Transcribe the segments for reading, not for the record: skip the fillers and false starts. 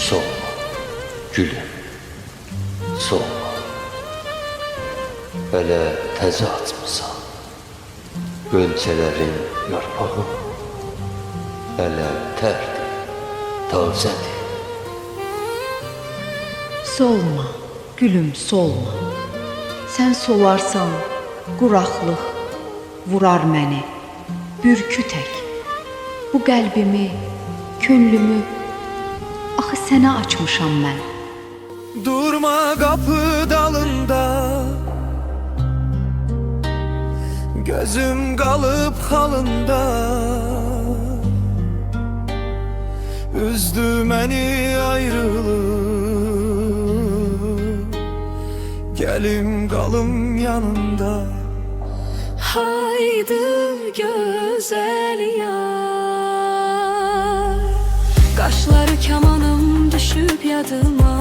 Solma, gülüm, solma. Hele təzə atmısan gönçələrin yarpağı. Hele tərdir, tazədir. Solma, gülüm solma. Sen solarsan quraqlıq vurar məni, bürkütək. Bu qəlbimi, könlümü axı sənə açmışam mən. Durma kapı dalında, gözüm kalıp halında. Üzdü beni ayrılık, gelim kalım yanında. Haydi güzel yar, kaşları kamanım düşüp yadıma.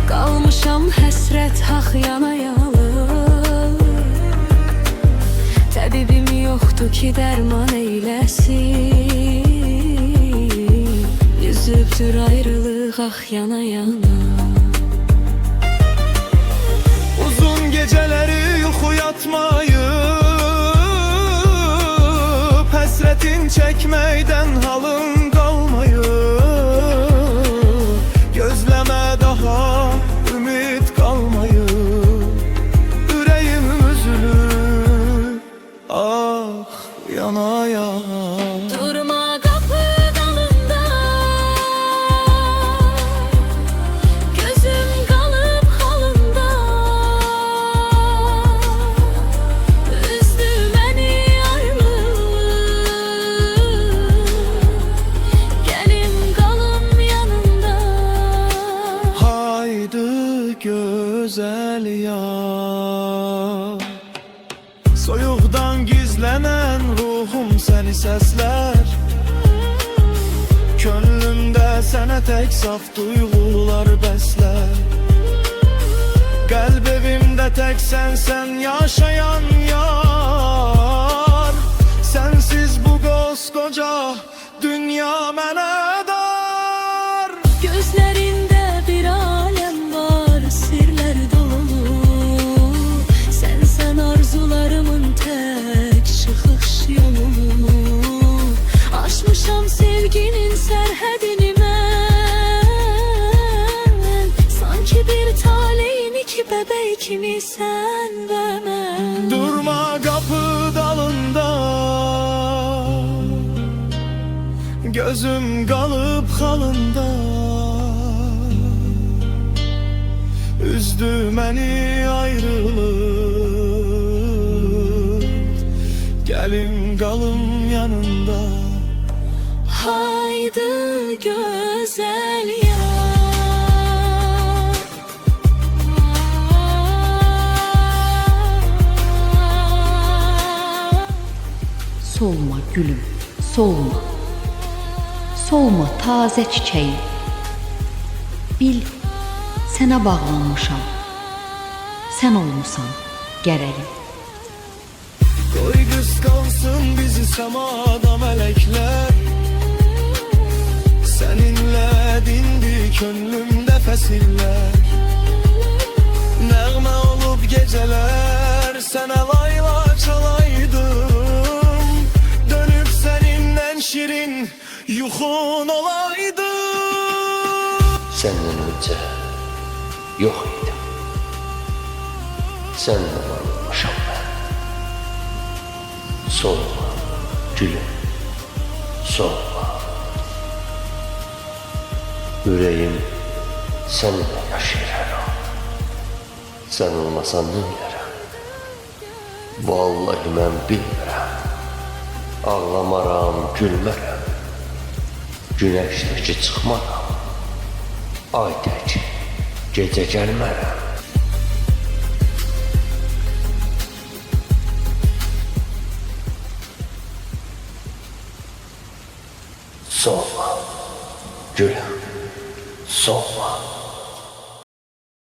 Kalmışam həsrət haq yana yalı. Təbibim yoxdur ki dərman eyləsin. Yüzübdür ayrılıq ah yana yana. Uzun geceleri uyku yatmayıp, hasretin çekmeyden halın kalmayıp, gözleme daha ümit kalmayıp, yüreğim üzülür ah yana yana. Durma kapı dalında, gözüm kalıp halında. Üzdü beni ayrılık, gelim kalım yanında. Haydi güzel yar, soyuktan gizlenen ruhum seni sesler. Könlümde sana tek saf duygular besler. Kalbimde tek sen yaşayan yar. Sensiz bu koskoca dünya mene dar. Gözlerinde bir alem var, sirler dolu. Sen arzularımın tek çıkış yolu. Aşmışam sevginin serhedini ben. Sanki bir taleyin iki bebek kimi sen ve ben. Durma kapı dalında, gözüm kalıp halında. Üzdü beni ayrılık, gelim kalım yanında. Haydi güzel yar. Solma gülüm, solma. Solma taze çiçeğim. Bil, sənə bağlanmışam. Sən olmusan gələlim. Koy kıskansın bizi semada melekler. Seninle dindi gönlümde fesiller. Nəğmə olup geceler sana layla çalaydım. Dönüp seninle şirin yuxun olaydım. Senden önce yok idim. Senden olmuşam ben. Solma, gülüm, solma. Yüreğim seninle yaşayır. Sen olmasan ne bilərəm? Vallahi mən bilmirəm. Ağlamaram, gülmərəm. Güneşdəki çıxmaram. Ay tək, gecə gəlmərəm. Solma, gülüm, solma.